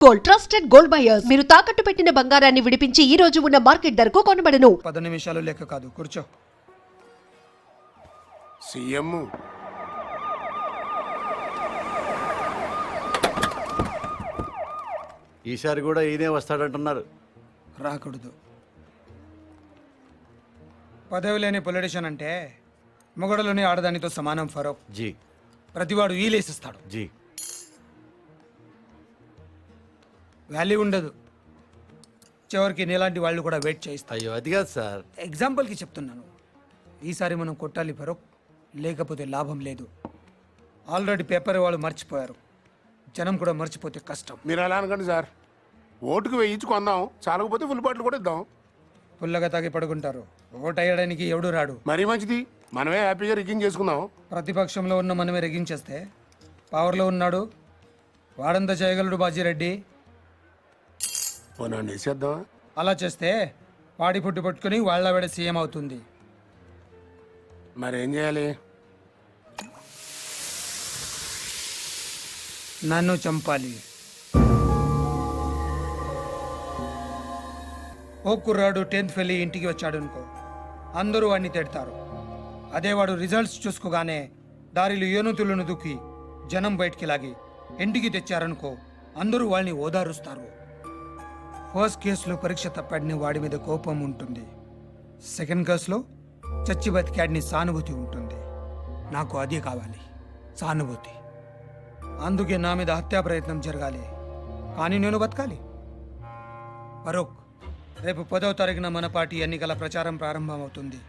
Gold trusted gold buyers మీరు తాకట్టు పెట్టిన బంగారాన్ని విడిపించి ఈ రోజు ఉన్న మార్కెట్ ధరకు కొనబడను. 10 నిమిషాలు లెక్క కాదు, కూర్చో. సీఎం ఈసారి కూడా ఈయనే వస్తాడంటున్నారు. రాకూడదు. పదవి లేని పొలిటీషియన్ అంటే మొగడలోని ఆడదానితో సమానం. ఫరూక్ జీ ప్రతివాడు వీలేసిస్తాడు, జీ వాల్యూ ఉండదు. చివరికి నీలాంటి వాళ్ళు కూడా వెయిట్ చేయిస్తారు. అయ్యో అది కాదు సార్. ఎగ్జాంపుల్కి చెప్తున్నాను. ఈసారి మనం కొట్టాలి ఫరూక్, లేకపోతే లాభం లేదు. ఆల్రెడీ పేపర్ వాళ్ళు మర్చిపోయారు, జనం కూడా మర్చిపోతే కష్టం. మీరు అలా అనకండి సార్. ఓటుకు వేయించి కొందాం, చాలకపోతే ఫుల్ బాటిల్ కూడా ఇద్దాం. పుల్లగా తాగి పడుకుంటారు. ఓటు వేయడానికి ఎవడు రాడు. మరీ మంచిది, మనమే హ్యాపీగా రిగ్గింగ్ చేసుకుందాం. ప్రతిపక్షంలో ఉన్న మనమే రెగించేస్తే పవర్లో ఉన్నాడు వాడంతా చేయగలడు బాజీరెడ్డి. పోనా వేసేద్దామా? అలా చేస్తే వాడి పుట్టి పట్టుకుని వాళ్ళ వేడ సీఎం అవుతుంది. మరేం చేయాలి? నన్ను చంపాలి. ఓ కుర్రాడు 10th ఫెయిల్ ఇంటికి వచ్చాడు అనుకో, అందరూ వాడిని తిడతారు. అదే వాడు రిజల్ట్స్ చూసుకోగానే దారిలో ఏనుతులను దుక్కి జనం బయటికి లాగి ఇంటికి తెచ్చారనుకో, అందరూ వాళ్ళని ఓదారుస్తారు. ఫస్ట్ కేసులో పరీక్ష తప్పాడిని వాడి మీద కోపం ఉంటుంది. సెకండ్ కేసులో చచ్చి బతికాడిని సానుభూతి ఉంటుంది. నాకు అదే కావాలి, సానుభూతి. అందుకే నా మీద హత్యా ప్రయత్నం జరగాలి, కానీ నేను బతకాలి. ఫరూక్, రేపు 10వ తారీఖున మన పార్టీ ఎన్నికల ప్రచారం ప్రారంభమవుతుంది.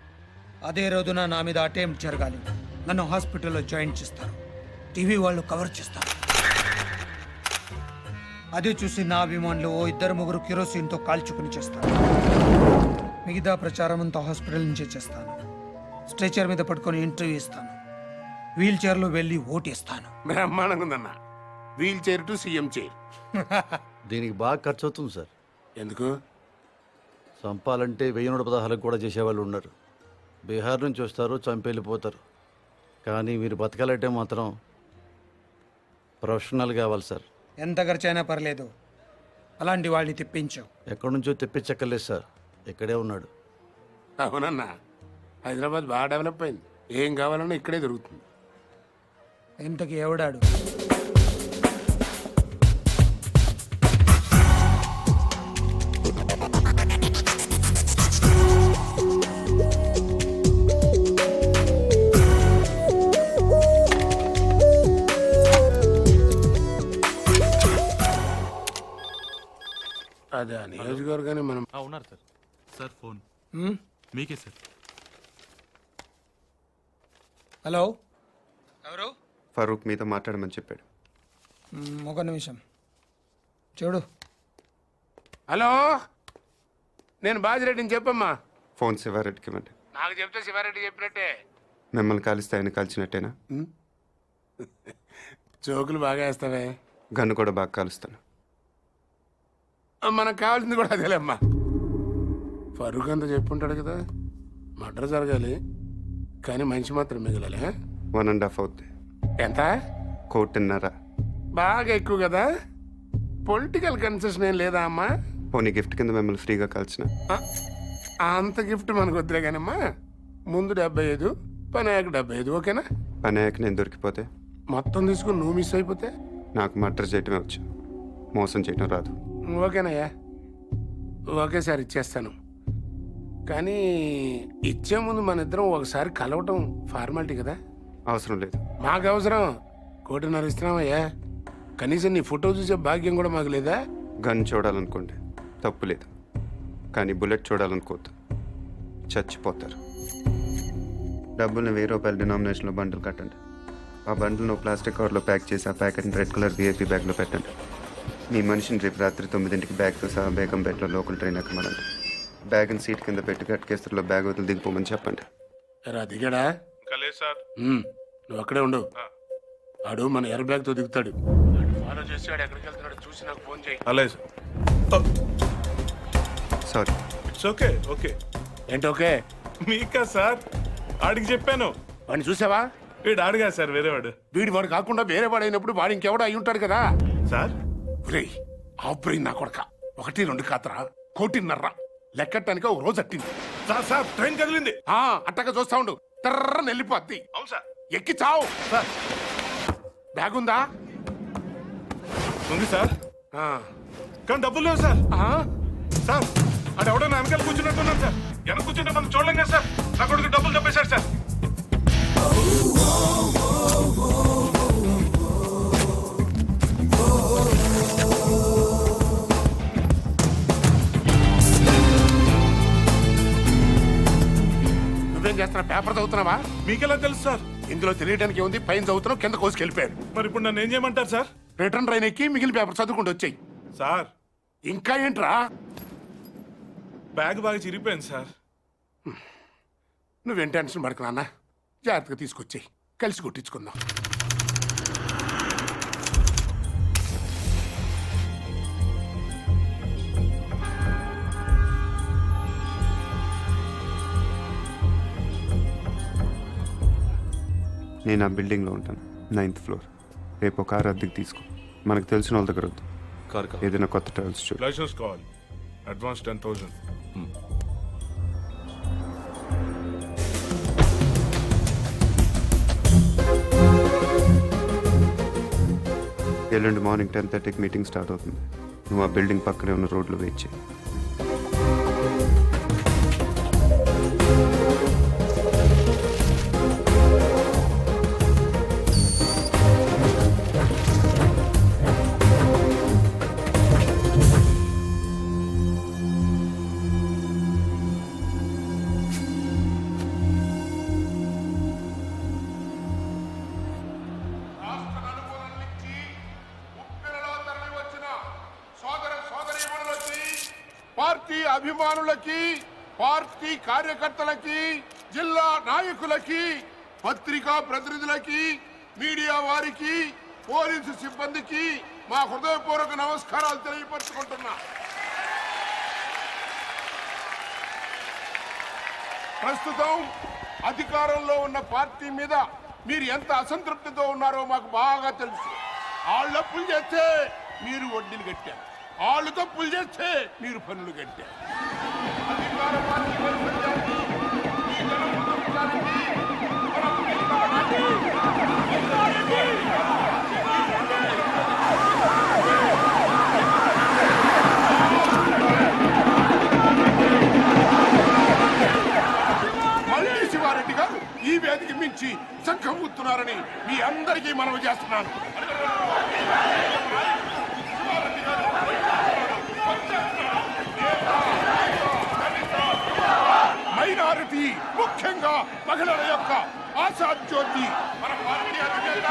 అదే రోజున నా మీద అటెంప్ట్ జరగాలి. నన్ను హాస్పిటల్లో జాయిన్ చేస్తారు, టీవీ వాళ్ళు కవర్ చేస్తారు. అది చూసి నా అభిమానులు ఓ 2-3 కిరోసిన్తో కాల్చుకుని చేస్తారు. మిగతా ప్రచారం అంతా హాస్పిటల్ నుంచే చేస్తాను. స్ట్రెచర్ మీద పట్టుకొని ఇంటర్వ్యూ ఇస్తాను, వీల్ చైర్లో వెళ్ళి ఓటేస్తాను. బ్రహ్మాండంగా ఉందన్న. Wheelchair to CM chair. దీనికి బాగా ఖర్చు అవుతుంది సార్. ఎందుకు? చంపాలంటే 1116 కూడా చేసేవాళ్ళు ఉన్నారు. బీహార్ నుంచి వస్తారు, చంపేళ్ళిపోతారు. కానీ మీరు బతకాలంటే మాత్రం ప్రొఫెషనల్ కావాలి సార్. ఎంత ఖర్చైనా పర్లేదు, అలాంటి వాళ్ళని తెప్పించు. ఎక్కడి నుంచో తెప్పించక్కర్లేదు సార్, ఇక్కడే ఉన్నాడు. అవునన్నా, హైదరాబాద్ బాగా డెవలప్ అయింది. ఏం కావాలన్నా ఇక్కడే దొరుకుతుంది. ఇంతకి ఎవడాడు? అదే నియోజకవర్గాన్ని మనం ఉన్నారు సార్. సార్ ఫోన్ హ్మ్? మీకే సార్. హలో, ఎవరు? ఫరూక్ మీతో మాట్లాడమని చెప్పాడు. ఒక నిమిషం చూడు. హలో, నేను బాజిరెడ్డిని చెప్పమ్మా. ఫోన్ శివారెడ్డికి ఇవ్వండి. నాకు చెప్తే శివారెడ్డి చెప్పినట్టే. మిమ్మల్ని కాలిస్తే ఆయన కాల్చినట్టేనా? జోకులు బాగా వేస్తావే. గన్ను కూడా బాగా కాలుస్తాను. మనకు కావాల్సింది కూడా అదేలేమ్మా. ఫరూక్ అంతా చెప్పుంటాడు కదా, మర్డర్ జరగాలి కానీ మనిషి మాత్రం మిగలాలి. 1.5 అవుద్ది. ఎంత? 1.5. బాగా ఎక్కువ కదా. పొలిటికల్ కన్సెషన్ ఏం లేదా అమ్మా? పోనీ గిఫ్ట్ కింద మిమ్మల్ని ఫ్రీగా కాల్చిన. అంత గిఫ్ట్ మనకు వద్దులే కానమ్మా. ముందు 75, పని అయ్యాక 75, ఓకేనా? పని అయ్యాక నేను దొరికిపోతే, మొత్తం తీసుకుని నువ్వు మిస్ అయిపోతే? నాకు మర్డర్ చేయటమే వచ్చు, మోసం చేయటం రాదు. ఓకేనయ్యా, ఒకేసారి ఇచ్చేస్తాను. కానీ ఇచ్చే ముందు మన ఇద్దరం ఒకసారి కలవటం ఫార్మాలిటీ కదా. అవసరం లేదు. మాకు అవసరం. 1.5 ఇస్తున్నామయ్యా. కనీసం నీ ఫోటో చూసే భాగ్యం కూడా మాకు లేదా? గన్ చూడాలనుకోండి, తప్పు లేదు. కానీ బుల్లెట్ చూడాలనుకోవద్దు, చచ్చిపోతారు. డబ్బుల్ని 1000 రూపాయల డినామినేషన్లో బండిల్ కట్టండి. ఆ బండిల్ను ప్లాస్టిక్ కవర్లో ప్యాక్ చేసి ఆ ప్యాకెట్ని రెడ్ కలర్ విఐపీ బ్యాగ్లో పెట్టండి. మీ మనిషిని రేపు రాత్రి 9ంటికి బ్యాగ్తో సహా బేగంపేటలో లోకల్ ట్రైన్ ఎక్కమనండి. బ్యాగ్ని సీట్ కింద పెట్టి గట్కేస్తలో బ్యాగ్ వదిలి దిగిపోమని చెప్పండి. దిగాడా? నువ్వు అక్కడే ఉండు. ఆడు మన ఎర్ర బ్యాగ్తో దిగుతాడు. ఫాలో చేసాడు, ఎక్కడికి వెళ్తున్నాడు చూసి నాకు ఫోన్ చేయి. అలాగే సారీ. It's okay. ఓకే ఏంటి ఓకే? మీకా సార్? ఆడికి చెప్పాను. వాడిని చూసావా? వీడు ఆడుగా సార్, వేరేవాడు. వీడి వాడు కాకుండా వేరే వాడు అయినప్పుడు వాడు ఇంకెవడో అయి ఉంటాడు కదా సార్. రేయ్, ఆబ్రెయిన్ నా కొడక 1-2 కాతరా 1.5 లెక్కటానికి ఒక రోజు అట్టింది. సార్ సార్ ట్రైన్ కదిలింది. అట్టగా చూస్తా ఉండు, తర్రని వెళ్ళిపోద్ది. అవును సార్. ఎక్కి చావు. సార్ బ్యాగ్ ఉందా? ఉంది సార్, ఆ. కానీ డబ్బులు లేవు సార్. ఆ? సార్ అది ఎవడో నా వెనకాల కూర్చున్నట్టున్నాను సార్. వెనక కూర్చుంటే మనం చూడలేం కదా సార్. నా కొడుకు డబ్బులు తప్పేశాడు సార్. నువ్వేం చేస్తున్నా? పేపర్ చదువుతున్నావా? మీకెలా తెలుసు సార్? ఇందులో తెలియడానికి ఉంది, పైన చదువుతున్నావు, కింద కోసుకెళ్ళిపోయాడు. మరి ఇప్పుడు నన్ను ఏం చేయమంటారు సార్? రిటర్న్ ట్రైన్ ఎక్కి మిగిలిన పేపర్ చదువుకుంటూ వచ్చాయి. సార్ ఇంకా ఏంట్రా? బ్యాగ్ బాగా చిరిగిపోయింది సార్. నువ్వేం టెన్షన్ పడకు నాన్న, జాగ్రత్తగా తీసుకొచ్చాయి, కలిసి కొట్టించుకుందాం. నేను ఆ బిల్డింగ్లో ఉంటాను, 9th ఫ్లోర్. రేపు ఒక కారు అద్దెకి తీసుకో. మనకు తెలిసిన వాళ్ళ దగ్గర వద్దు, కారు కావాలి. ఏదైనా కొత్త ట్రావెల్స్ చూడు. లైసెన్స్ కావాలి, అడ్వాన్స్ 10,000. ఎల్లుండి మార్నింగ్ 10:30కి మీటింగ్ స్టార్ట్ అవుతుంది. నువ్వు ఆ బిల్డింగ్ పక్కనే ఉన్న రోడ్లో వెయిట్ చేయి. పార్టీ అభిమానులకి, పార్టీ కార్యకర్తలకి, జిల్లా నాయకులకి, పత్రికా ప్రతినిధులకి, మీడియా వారికి, పోలీసు సిబ్బందికి మా హృదయపూర్వక నమస్కారాలు తెలియపరుచుకుంటున్నా. ప్రస్తుతం అధికారంలో ఉన్న పార్టీ మీద మీరు ఎంత అసంతృప్తితో ఉన్నారో మాకు బాగా తెలుసు. వాళ్ళు అప్పులు చేస్తే మీరు వడ్డీలు కట్టారు, వాళ్ళు తప్పులు చేస్తే మీరు పన్నులు కట్టారు. అధికార పార్టీ వైఫల్యాన్ని ఈ జనప్రతినిధులకి మళ్ళీ శివారెడ్డి గారు ఈ వేదిక మించి సంఘం గుర్తున్నారని మీ అందరికీ మనవి చేస్తున్నాను. మైనారిటీ, ముఖ్యంగా మహిళల యొక్క ఆశాజ్యోతి మన పార్టీ అధినేత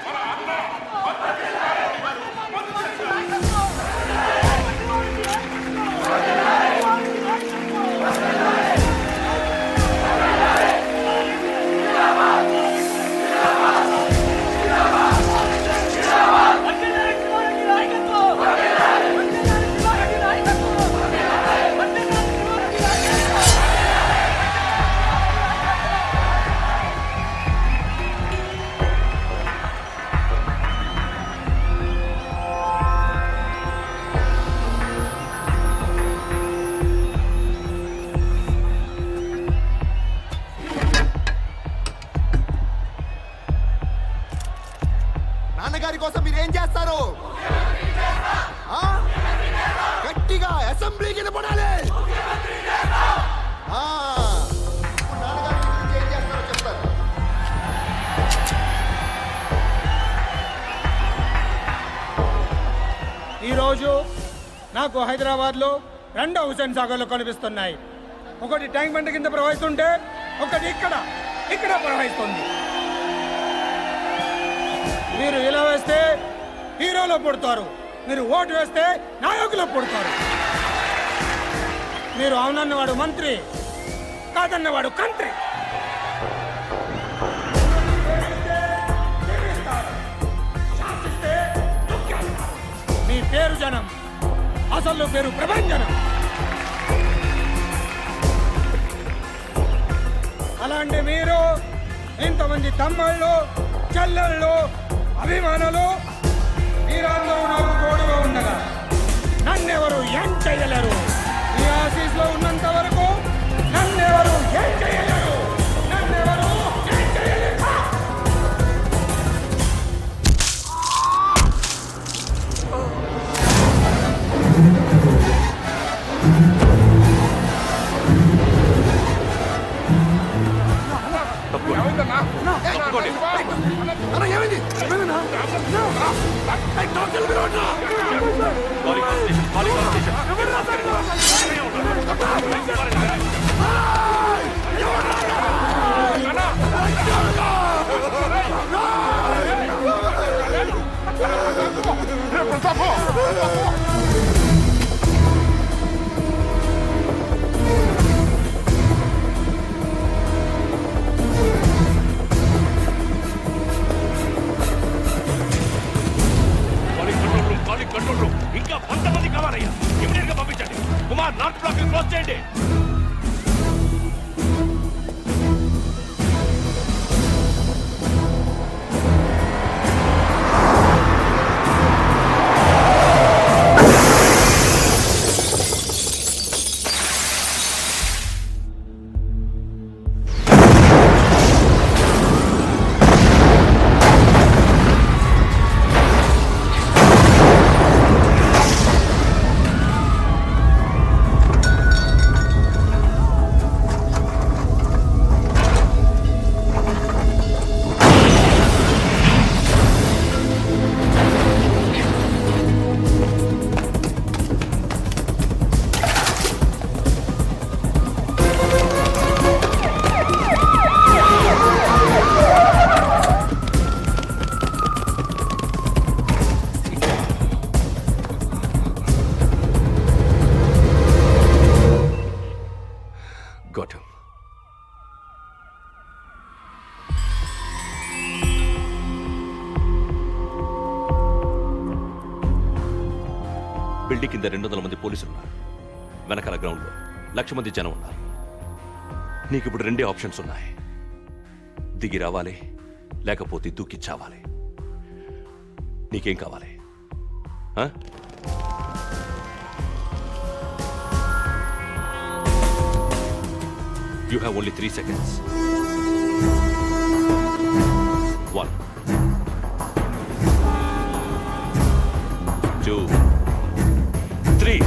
మన అన్న నాన్నగారి కోసం మీరేం చేస్తారు? గట్టిగా అసెంబ్లీకి పడాలి. ఇప్పుడు నాన్నగారి గురించి ఏం చేస్తారో చెప్తారు. ఈరోజు నాకు హైదరాబాద్లో 2 హుసేన్ సాగర్లు కనిపిస్తున్నాయి. ఒకటి ట్యాంక్ బండ్ కింద ప్రవహిస్తుంటే ఒకటి ఇక్కడ ప్రవహిస్తుంది. మీరు ఇలా వేస్తే హీరోలో పుడతారు, మీరు ఓటు వేస్తే నాయకులో పుడతారు. మీరు అవునన్నవాడు మంత్రి, కాదన్నవాడు కంత్రి. మీ పేరు జనం, అసలు పేరు ప్రభంజనం. అలాంటి మీరు ఇంతమంది తమ్ముళ్ళు, చెల్లెళ్ళు, అభిమానులు మీరందరూ నాకు తోడుగా ఉండగా నన్నెవరు ఏం చేయలేరు. ఈ ఆఫీస్లో ఉన్నంత వరకు నన్నెవరు ఏం చేయలేరు. నన్నెవరు ఏం చేయలేరు. కంట్రోల్ రూమ్ ఇంకా 100 మంది కావాలయ్యా. ఇమీడియట్ గా పంపించండి. కుమార్ నార్త్ బ్లాక్ క్లోజ్ చేయండి. Got him. బిల్డింగ్ కింద 200 మంది పోలీసులు ఉన్నారు. వెనకాల గ్రౌండ్ లో 1,00,000 మంది జనం ఉన్నారు. నీకు ఇప్పుడు 2 ఆప్షన్స్ ఉన్నాయి. దిగి రావాలి, లేకపోతే దూకి చావాలి. నీకేం కావాలి? You have only 3 seconds. 1, 2, 3.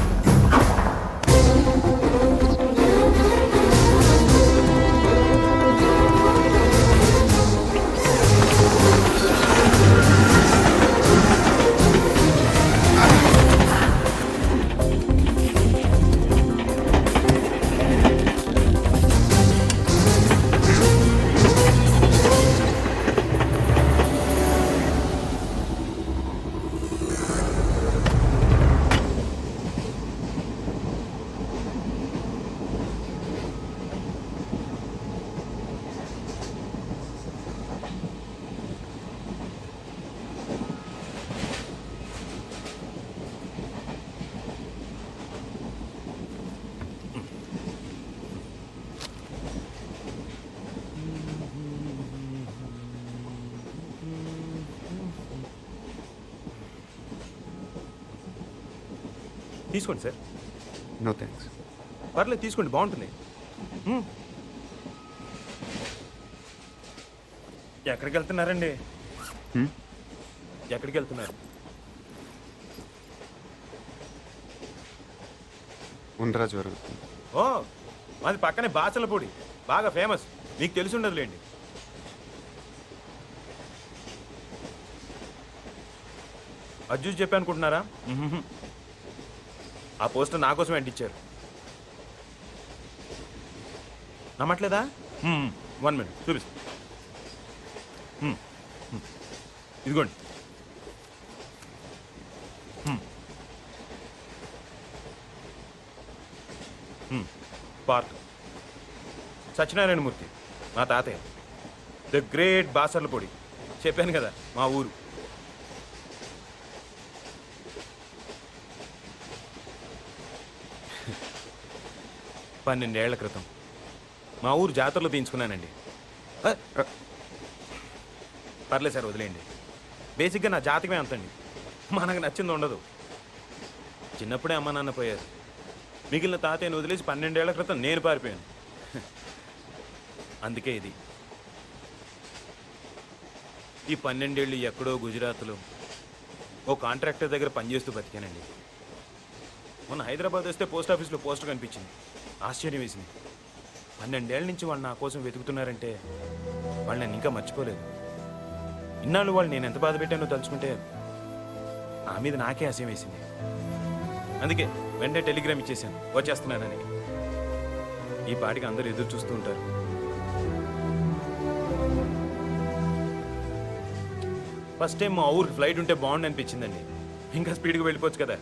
తీసుకోండి సార్. No thanks. పర్లేదు తీసుకోండి, బాగుంటుంది. ఎక్కడికి వెళ్తున్నారండి? ఎక్కడికి వెళ్తున్నారు? ఉండరాజవరం. ఓ, మాది పక్కనే బాచలపూడి, బాగా ఫేమస్. మీకు తెలిసి ఉండదులేండి. అజ్జూస్ చెప్పి అనుకుంటున్నారా? ఆ పోస్టర్ నా కోసం అంటించారు. నమ్మట్లేదా? 1 మినిట్ చూపిస్తా. ఇదిగోండి. పార్ట్ సత్యనారాయణమూర్తి మా తాతయ్య, ద గ్రేట్ బాసర్లపూడి. చెప్పాను కదా మా ఊరు. పన్నెండేళ్ల క్రితం మా ఊరు జాతరలో తీయించుకున్నానండి. పర్లేదు సార్, వదిలేయండి. బేసిక్గా నా జాతకమే అంతండి. మనకు నచ్చింది ఉండదు. చిన్నప్పుడే అమ్మ నాన్న పోయారు. మిగిలిన తాతయ్యను వదిలేసి 12 ఏళ్ల క్రితం నేను పారిపోయాను. అందుకే ఇది. ఈ 12 ఏళ్ళు ఎక్కడో గుజరాత్లో ఓ కాంట్రాక్టర్ దగ్గర పనిచేస్తూ బతికానండి. మొన్న హైదరాబాద్ వస్తే పోస్ట్ ఆఫీస్లో పోస్టర్ కనిపించింది. ఆశ్చర్యం వేసింది. 12 ఏళ్ళ నుంచి వాళ్ళు నా కోసం వెతుకుతున్నారంటే వాళ్ళు నన్ను ఇంకా మర్చిపోలేదు. ఇన్నాళ్ళు వాళ్ళు నేను ఎంత బాధ పెట్టానో తలుచుకుంటే నా మీద నాకే అసహ్యం వేసింది. అందుకే వెంటనే టెలిగ్రామ్ ఇచ్చేసాను వచ్చేస్తున్నానని. ఈ పాటికి అందరూ ఎదురు చూస్తూ ఉంటారు. ఫస్ట్ టైం మా ఊరికి ఫ్లైట్ ఉంటే బాగుండు అనిపించిందండి. ఇంకా స్పీడ్గా వెళ్ళిపోవచ్చు కదా.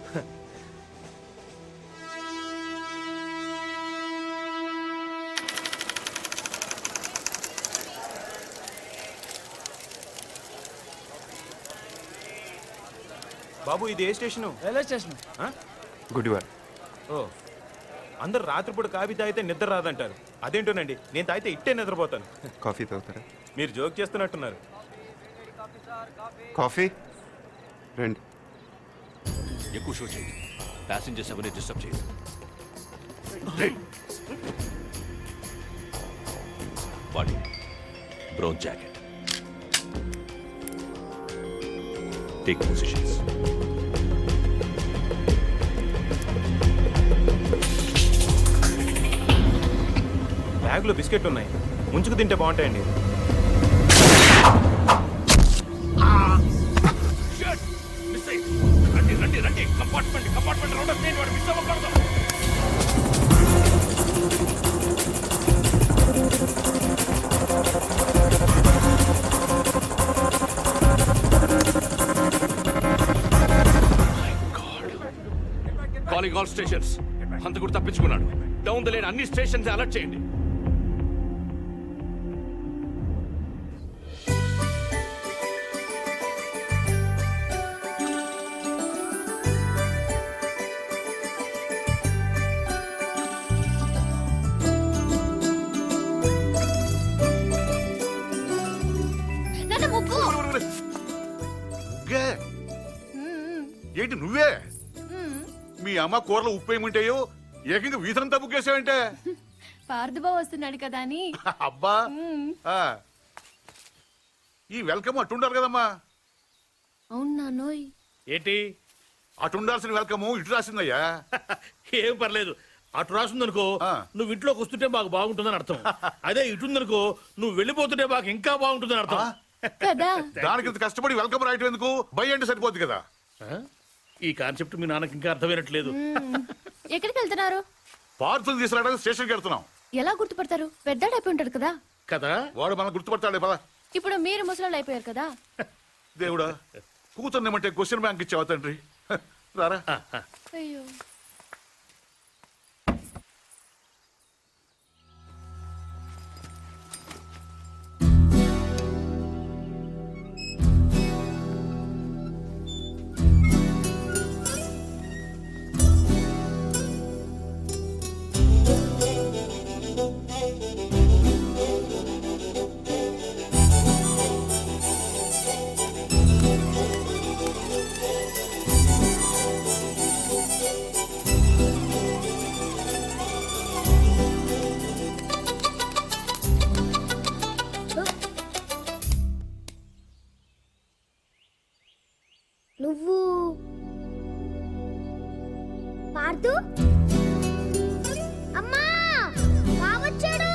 బాబు ఇది ఏ స్టేషను? Railway station. గుడివాడ. ఓ, అందరు రాత్రిపూట కాఫీ తాగితే నిద్ర రాదంటారు. అదేంటోనండి, నేను తాగితే ఇట్టే నిద్రపోతాను. కాఫీ తాగుతారా? మీరు జోక్ చేస్తున్నట్టున్నారు. కాఫీ రండి. ఎక్కువ షో చేయండి. ప్యాసింజర్స్ ఎవరిని డిస్టర్బ్ చేయదు. Body brown jacket. Take positions. బ్యాగ్లో బిస్కెట్ ఉన్నాయి, ముంచుకు తింటే బాగుంటాయండి. Calling all stations. హంతకుడు తప్పించుకున్నాడు. డౌన్ ద లేన్ అన్ని స్టేషన్స్ అలర్ట్ చేయండి. ఏంటి నువ్వే? మీ అమ్మ కూరలో ఉప్పు ఏముంటాయో ఏకంగా వీధనంతా బుక్కేసావంటే. పార్థబాబు వస్తున్నాడు కదా అని. అబ్బా ఆ. ఈ వెల్కమ్ అట్టుండాలి కదమ్మా. అవును నాన్నోయ్. ఏంటి అటుండాల్సిన వెల్కమ్ ఇటు రాసిందయ్యా. ఏం పర్లేదు. అటు రాసిందనుకో నువ్వు ఇంట్లోకి వస్తుంటే మాకు బాగుంటుందని అర్థం. అదే ఇటుందనుకో నువ్వు వెళ్ళిపోతుంటే మాకు ఇంకా బాగుంటుందని అర్థం కదా. దానికి ఇంత కష్టపడి వెల్కమ్ రాయటం ఎందుకు? బై అంటే సరిపోద్ది కదా. ఈ కాన్సెప్ట్ మీ నాన్నకి ఇంకా అర్థమైనట్లేదు. ఎక్కడికి వెళ్తున్నారు? పార్సల్ తీసుకురావడానికి స్టేషన్కి వెళ్తున్నాం. ఎలా గుర్తుపడతారు? పెద్దాడు అయిపోయి ఉంటాడు కదా. కదా వాడు మనం గుర్తుపడతాడే పదా. ఇప్పుడు మీరు ముసలాళ్ళు అయిపోయారు కదా. దేవుడా, కూతుర్నేమంటే క్వశ్చన్ బ్యాంక్ ఇచ్చావా తండ్రి? రారా. అయ్యో. నువ్వు పార్థు? అమ్మా బావొచ్చాడు.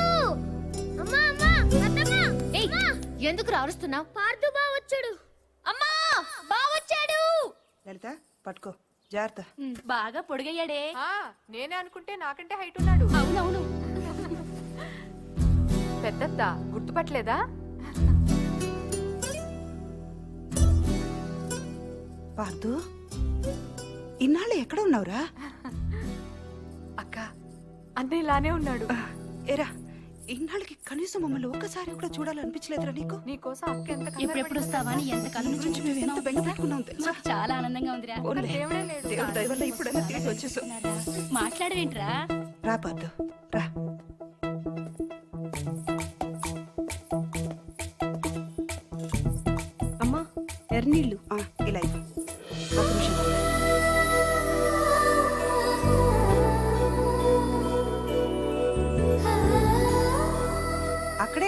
అమ్మా అమ్మా అత్తమ్మ. ఏయ్, ఎందుకు అరుస్తున్నావు? పార్థు బావొచ్చాడు. అమ్మా బావొచ్చాడు. లలిత పట్టుకో, జాగ్రత్త. బాగా పొడిగయ్యాడే. నేనే అనుకుంటే నాకంటే హైట్ ఉన్నాడు. అవునవును. పెద్దత్త గుర్తుపట్టలేదా? పార్థు, ఇన్నాళ్ళు ఎక్కడ ఉన్నావురా? అక్క అన్నీ ఇలానే ఉన్నాడు. ఏరా, ఇన్నాళ్ళకి కనీసం మమ్మల్ని ఒక్కసారి కూడా చూడాలనిపించలేదురా నీకు? నీకోసం అక్క ఎంత ఎప్పుడెప్పుడు వస్తావా అని ఎంత కళ్ళ నుంచి మేము ఎంత బెంగ పెట్టుకున్నాం తెలుసా? చాలా ఆనందంగా ఉందిరా. దేవుడే లేడు. దేవుడి దయ వల్ల ఇప్పుడైనా తిరిగి వచ్చేసాం. మాట్లాడవేంట్రా? రా పార్థు రా. అమ్మా ఎర్నీళ్ళు ఇలా ఇవ్వు.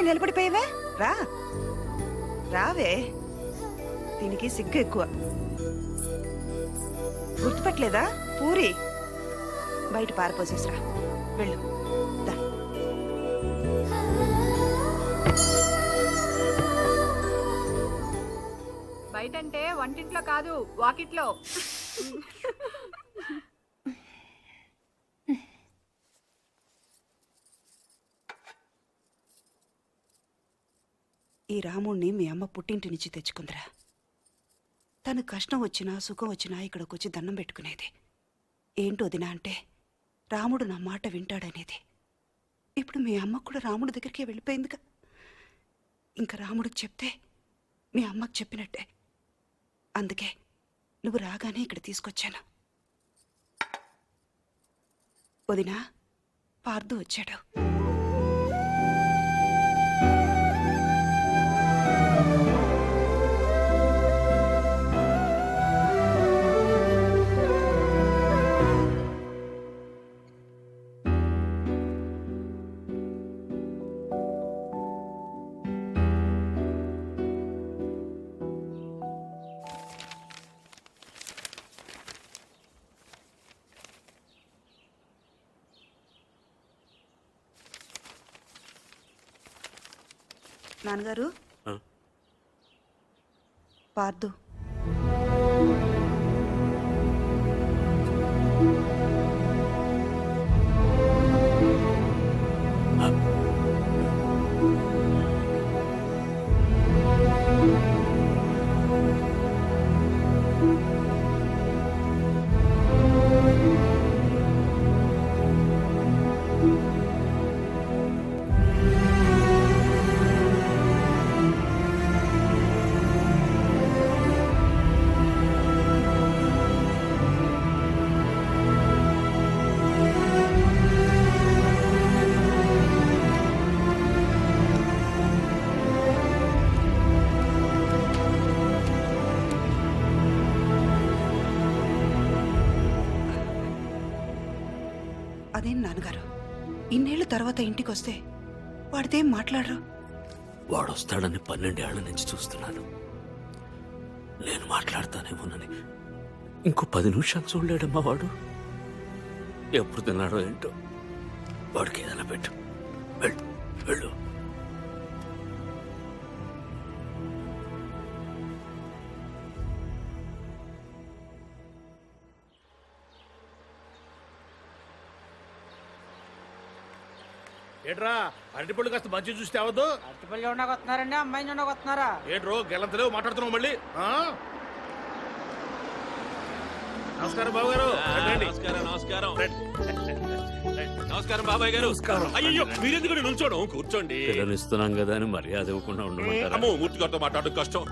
నిలబడిపోయావే రా రావే దీనికి సిగ్గు ఎక్కువ గుర్తుపట్టలేదా పూరి బయట పారిపోసేసిరా వెళ్ళు దా. బయటంటే వంటింట్లో కాదు వాకిట్లో. ఈ రాముణ్ణి మీ అమ్మ పుట్టింటి నుంచి తెచ్చుకుందిరా. తను కష్టం వచ్చినా సుఖం వచ్చినా ఇక్కడికి వచ్చి దండం పెట్టుకునేది. ఏంటో వదినా అంటే రాముడు నా మాట వింటాడనేది. ఇప్పుడు మీ అమ్మ కూడా రాముడి దగ్గరికి వెళ్ళిపోయిందిగా. ఇంకా రాముడికి చెప్తే మీ అమ్మకు చెప్పినట్టే. అందుకే నువ్వు రాగానే ఇక్కడ తీసుకొచ్చాను. వదినా, పార్దు వచ్చాడు. నాన్నగారు, పార్దు అదేం నాన్నగారు, ఇన్నేళ్ల తర్వాత ఇంటికి వస్తే వాడితేం మాట్లాడరు? వాడు వస్తాడని 12 ఏళ్ల నుంచి చూస్తున్నాను. నేను మాట్లాడతానేమోనని ఇంకో 10 నిమిషాలు చూడలేడమ్మా వాడు. ఎప్పుడు తిన్నాడో ఏంటో. వాడికి ఏదైనా పెట్టు. వెళ్ళు వెళ్ళు. ఏట్రా అరటిపళ్ళు కాస్త మంచి చూస్తే అవద్దు. అరటిపళ్ళు ఉండకొస్తున్నారండి, అమ్మాయిని ఉండకొస్తున్నారా? ఏట్రో గెలంతలేవు మాట్లాడుతున్నావు మళ్ళీ. నమస్కారం బాబు గారు. నమస్కారం నమస్కారం బాబాయ్ గారు. అయ్యో మీరెందుకు నిల్చోడం? కూర్చోండి. పిల్లనిస్తున్నాం కదా అని మర్యాద ఇవ్వకుండా ఉండమంటారా? అమ్మో మూర్తి గారితో మాట్లాడడం కష్టం.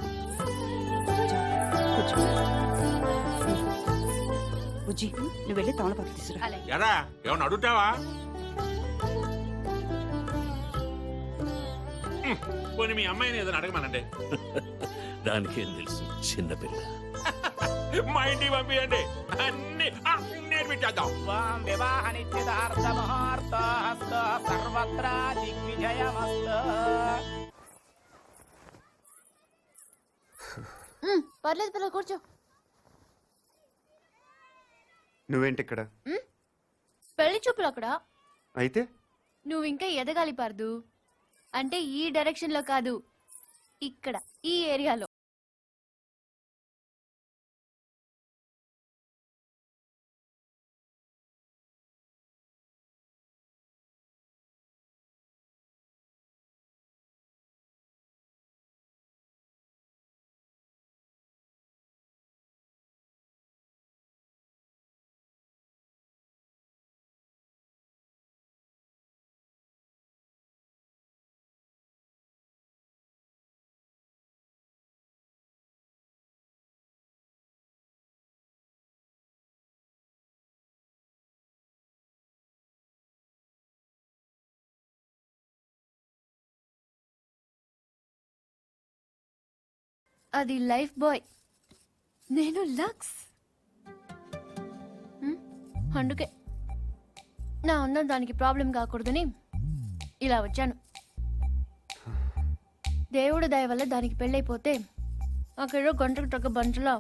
బుజ్జి, నువ్వు వెళ్ళి తమలపాకు తీసుకురా. ఎరా ఏమన్నా అడుగుతావా? పోనీ మీ అమ్మాయిని ఏదైనా అడగమనండి. దానికేం తెలుసు, చిన్నపిల్ల. మా ఇంటికి పంపించండి, అన్ని నేర్పించేద్దాం. వివాహ నిశ్చితార్థ ముహూర్తోస్తు సర్వత్రా దిగ్విజయమస్తు. పర్లేదు పిల్లలు కూర్చో. నువ్వేంటి ఇక్కడ? పెళ్లి చూపులు అక్కడ. అయితే నువ్వు ఇంకా ఎదగాలి పార్దు. అంటే ఈ డైరెక్షన్ లో కాదు, ఇక్కడ ఈ ఏరియాలో. అది లైఫ్ బాయ్, నేను లక్స్. అందుకే నా అందం దానికి ప్రాబ్లం కాకూడదని ఇలా వచ్చాను. దేవుడి దయ వల్ల దానికి పెళ్ళైపోతే అక్కడ గంటకు టొక్క బంటలో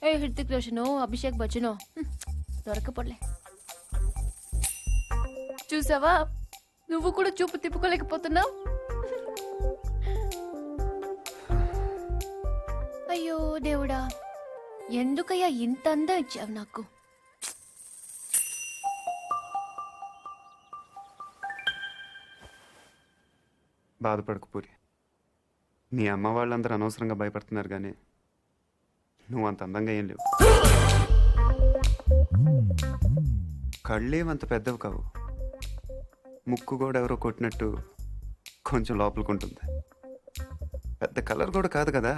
ఏ హృతిక్ రోషనో అభిషేక్ బచ్చనో దొరకపోలే. చూసావా, నువ్వు కూడా చూపు తిప్పుకోలేకపోతున్నావు. అయ్యో దేవుడా, ఎందుకయ్యా ఇంత అందం ఇచ్చావు నాకు? బాధపడకు పూరి. నీ అమ్మ వాళ్ళందరూ అనవసరంగా భయపడుతున్నారు కానీ నువ్వు అంత అందంగా ఏం లేవు. కళ్ళేమంత పెద్దవి కావు. ముక్కు కూడా ఎవరో కొట్టినట్టు కొంచెం లోపలికి ఉంటుంది. పెద్ద కలర్ కూడా కాదు కదా,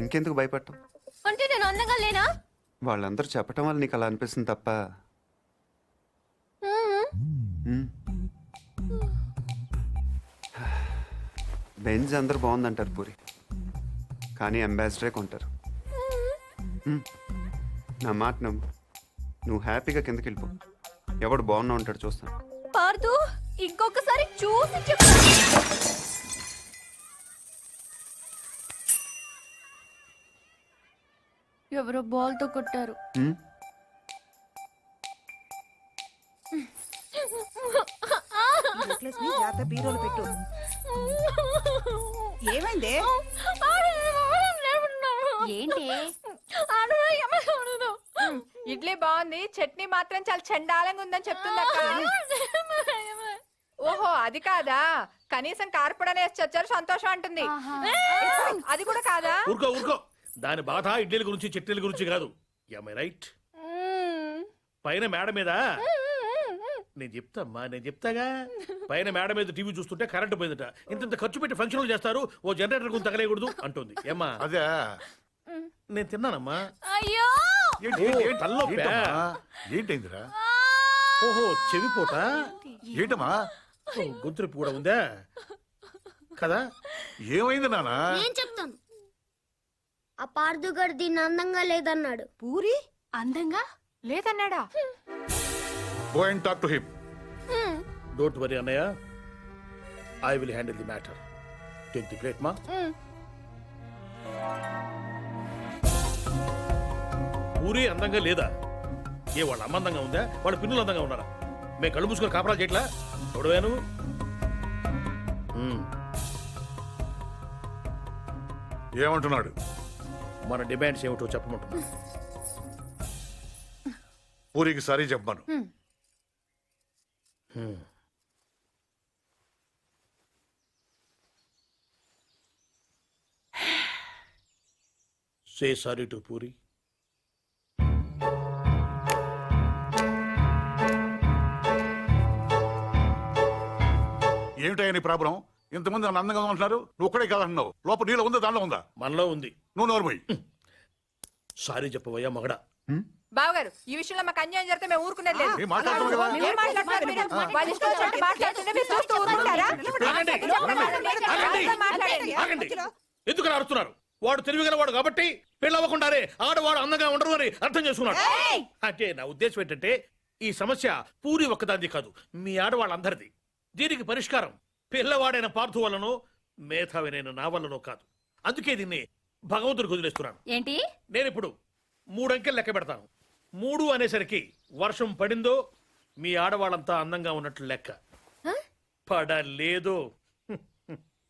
ఇంకెందుకు భయపడటం? అంటే నేను అందంగా లేనా? వాళ్ళందరూ చెప్పటం వల్ల నీకు అలా అనిపిస్తుంది తప్ప. మ్మ్. బెంజ్ అందరూ బాగుందంటారు పూరి, కానీ అంబాసిడరే కొంటారు. నా మాట నమ్ము, నువ్వు హ్యాపీగా కిందకి వెళ్ళిపో. ఎవడు బాగున్నా ఉంటాడు చూస్తాను. పార్దు, ఇంకొకసారి చూసి చెప్పు. ఎవరో బాల్తో కొట్టారు. మ్మ్? బీరోలు పెట్టు. ఏమైందే? ఏంటి? ఇడ్లీ బాగుంది, చట్నీ మాత్రం చాలా చండాలంగా ఉందని చెప్తుందక్క. ఓహో, అది కాదా? కనీసం కార్పొడనే వేసి చచ్చారు, సంతోషం అంటుంది. అది కూడా కాదా? ఊరుకో ఊరుకో, దాని బాధ ఇడ్లీల గురించి చట్నీల గురించి కాదు. రైట్? పైన మేడ మీద నేను చెప్తామ్మా, నేను చెప్తాగా. పైన మేడ మీద టీవీ చూస్తుంటే కరెంటు పోయిందట. ఇంత ఖర్చు పెట్టి ఫంక్షన్లు చేస్తారు, ఓ జనరేటర్ గురించి తగలేయకూడదు అంటుంది. ఏమ్మా? అదే నేను తిన్నానమ్మా. అయ్యో, ఏంటైందిరా? ఓహో, చెవిపోట. ఏంటమ్మా? గొంతు కూడా ఉందా కదా? ఏమైంది నానా? ఏం చెప్తాను? ఆ పార్దుగాడు దీన్ని అందంగా లేదన్నాడు. పూరి అందంగా లేదన్నాడా? Go and talk to him. Don't worry అన్నయ్య, I will handle the matter. Take the plate మా. పూరి అందంగా లేదా? ఏ వాళ్ళ అమ్మ అందంగా ఉందా? వాళ్ళ పిన్నులు అందంగా ఉన్నారా? మేము కళ్ళు మూసుకొని కాపరాలు చేయట్లా? చూడవేను. ఏమంటున్నాడు? మన డిమాండ్స్ ఏమిటో చెప్పమంటున్నా. పూరికి సారీ చెప్పాను. Say sorry to puri. ఏమిటయ్యా నీ ప్రాబ్లం? ఇంతమంది నన్ను అందంగా ఉంటున్నారు, నువ్వు ఒక్కడే కాదంటున్నావు. లోపల నీలో ఉందా, దానిలో ఉందా? మనలో ఉంది. నువ్వు నోరుపోయి సారీ చెప్పవయ్యా మగడా. బావగారు, ఈ విషయంలో మాకు అన్యాయం జరిగితే మేము ఊరుకునేది లేదు. ఏం మాట్లాడుతున్నావు కదా? ఏం మాట్లాడుతున్నారు మీరు? వాళ్ళ ఇష్టం వచ్చినట్టు మాట్లాడుతుంటే మీరు చూస్తూ ఊరుకుంటారా? ఆగండి. ఎందుకు అరుస్తున్నారు? వాడు తెలివిగల వాడు కాబట్టి పెళ్ళవ్వకుండానే ఆడవాడు అందంగా ఉండరు అని అర్థం చేసుకున్నాడు. అంటే నా ఉద్దేశం ఏంటంటే, ఈ సమస్య పూరి ఒక్కదాంది కాదు, మీ ఆడవాళ్ళందరిది. దీనికి పరిష్కారం పిల్లవాడైన పార్థు వల్లనో మేధావినైన నా వల్లనో కాదు. అందుకే దీన్ని భగవంతుడికి వదిలేస్తున్నాను. ఏంటి? నేను ఇప్పుడు 3 అంకెలు లెక్క పెడతాను. 3 అనేసరికి వర్షం పడిందో మీ ఆడవాళ్ళంతా అందంగా ఉన్నట్లు లెక్క. పడలేదు.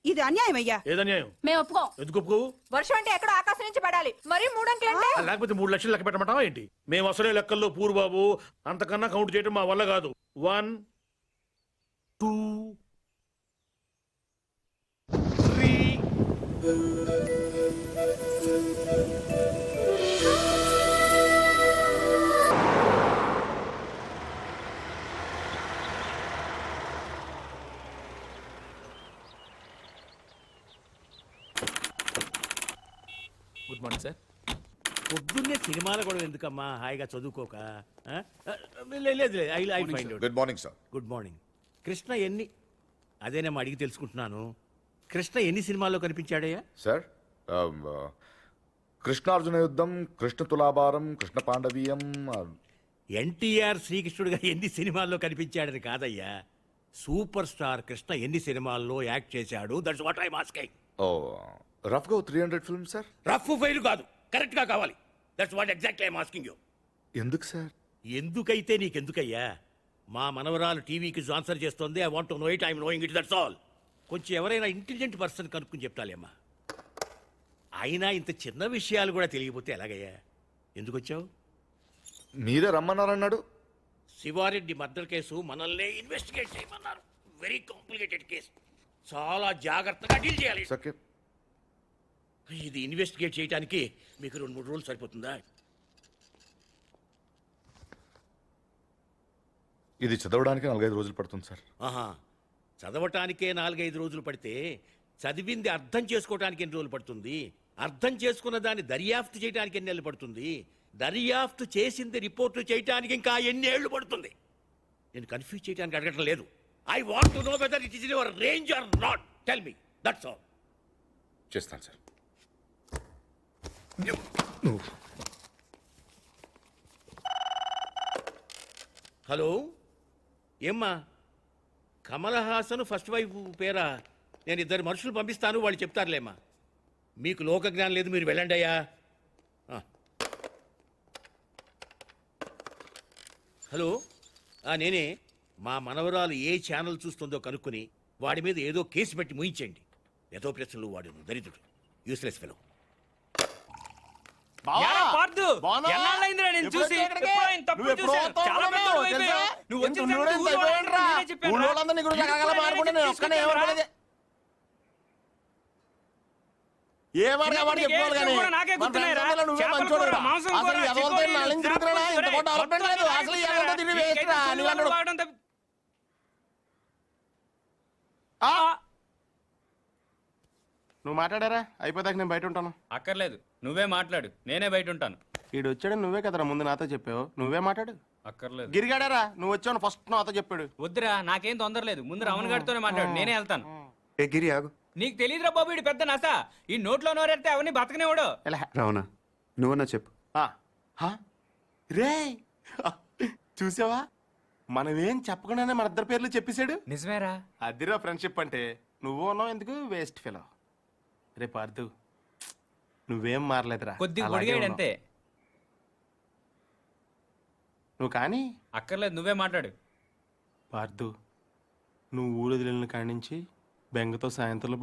ఇది అన్యాయం అయ్యా. ఏదన్యాయం? మేము ఒప్పుకోం. ఎందుకు ఒప్పుకోవు? వర్షం అంటే ఎక్కడో ఆకాశం నుంచి పడాలి, మరి 3 అంకెలు అంటే? లేకపోతే 3 లక్షలు లెక్క పెట్టమంటావా ఏంటి? మేము అసలే లెక్కల్లో పూర్వబాబు, అంతకన్నా కౌంట్ చేయడం మా వల్ల కాదు. 1 2 3. Good morning sir. పొద్దున్నే సినిమాలు కూడా ఎందుకమ్మా, హాయిగా చదువుకోక? లేదు, I find out. Good morning sir. Good morning. Krishna ఎన్ని, అదేనేమో అడిగి తెలుసుకుంటున్నాను. కృష్ణ ఎన్ని సినిమాల్లో కనిపించాడయ్యా? సార్, కృష్ణార్జున యుద్ధం, కృష్ణ తులాభారం, కృష్ణ పాండవీయం. ఎన్టీఆర్ శ్రీకృష్ణుడిగా ఎన్ని సినిమాల్లో కనిపించాడని కాదయ్యా, సూపర్ స్టార్ కృష్ణ ఎన్ని సినిమాల్లో యాక్ట్ చేశాడు? That's what I asking. ఓ రఫ్ గా 300 ఫిల్మ్ సార్. రఫ్ ఫెయిల్ కాదు, కరెక్ట్ గా కావాలి. That's what exactly I asking you. ఎందుకు సార్? ఎందుకైతే నీకెందుకయ్యా? మా మనవరాలు టీవీకి ఆన్సర్ చేస్తుంది. I want to know it, I'm knowing it, that's all. కొంచెం ఎవరైనా ఇంటెలిజెంట్ పర్సన్ కనుక్కుని చెప్తాలేమ్మా. అయినా ఇంత చిన్న విషయాలు కూడా తెలియకపోతే ఎలాగయ్యా? ఎందుకు వచ్చావు? మీరే రమ్మన్నారన్నాడు. శివారెడ్డి మర్డర్ కేసు మనల్నే ఇన్వెస్టిగేట్ చేయమన్నారు. వెరీ కాంప్లికేటెడ్ కేసు, చాలా జాగ్రత్తగా డీల్ చేయాలి. సకే. ఇది ఇన్వెస్టిగేట్ చేయడానికి మీకు 2-3 రోజులు సరిపోతుందా? ఇది చదవడానికి 4-5 రోజులు పడుతుంది సార్. ఆహా, చదవటానికే 4-5 రోజులు పడితే చదివింది అర్థం చేసుకోవటానికి ఎన్ని రోజులు పడుతుంది? అర్థం చేసుకున్న దాన్ని దర్యాప్తు చేయడానికి ఎన్ని నెలలు పడుతుంది? దర్యాప్తు చేసింది రిపోర్టు చేయడానికి ఇంకా ఎన్ని ఏళ్ళు పడుతుంది? నేను కన్ఫ్యూజ్ చేయడానికి అడగటం లేదు. I want to know whether it is in your range or not. Tell me, that's all. చేస్తాను సార్. హలో, ఏమ్మా? కమల్ హాసన్ ఫస్ట్ వైఫ్ పేరా? నేను 2 మనుషులు పంపిస్తాను, వాళ్ళు చెప్తారులేమ్మా. మీకు లోక జ్ఞానం లేదు, మీరు వెళ్ళండి అయ్యా. హలో, నేనే. మా మనవరాలు ఏ ఛానల్ చూస్తుందో కనుక్కుని వాడి మీద ఏదో కేసు పెట్టి ముయించండి. ఏదో ప్రశ్నలు వాడు దరిద్రుడు, యూస్లెస్ ఫెలో. నువ్వు మాట్లాడారా? అయిపోదాక నేను బయట ఉంటాను. అక్కర్లేదు, నువ్వే మాట్లాడు, నేనే బయట ఉంటాను. ఈడు వచ్చాడు, నువ్వే కదరా ముందు నాతో చెప్పావు. నువ్వే మాట్లాడు. అక్కర్లేదు. గిరిగాడారా? నువ్వు వచ్చావు ఫస్ట్ నాతో చెప్పాడు. వద్దురా, నాకేం తొందర లేదు. ముందు రమణ గారితోనే మాట్లాడు, నేనే వెళ్తాను. ఏ గిరి ఆగు. నీకు తెలియదురా బాబు, ఇడు పెద్ద నస. ఈ నోట్లో నోరెడితే అవన్నీ బతకనేవాడు. రావణా, నువ్వన్నా చెప్పు. రే చూసావా, మనమేం చెప్పకుండానే మన ఇద్దరు పేర్లు చెప్పేశాడు. నిజమేరా? అదిరా ఫ్రెండ్షిప్ అంటే. నువ్వు ఉన్నావు ఎందుకు వేస్ట్ ఫెలో. రే పార్థు, నువ్వేం మారలేదురా, కొద్దిగా అలాగే పొడిగాడు ఉన్నావు. అంతే. నువ్వు కానీ అక్కర్లేదు, నువ్వే మాట్లాడు. పార్థు, నువ్వు ఊరు వదిలిన కాడి నుంచి బెంగతో సాయంత్రం ఇప్పుడు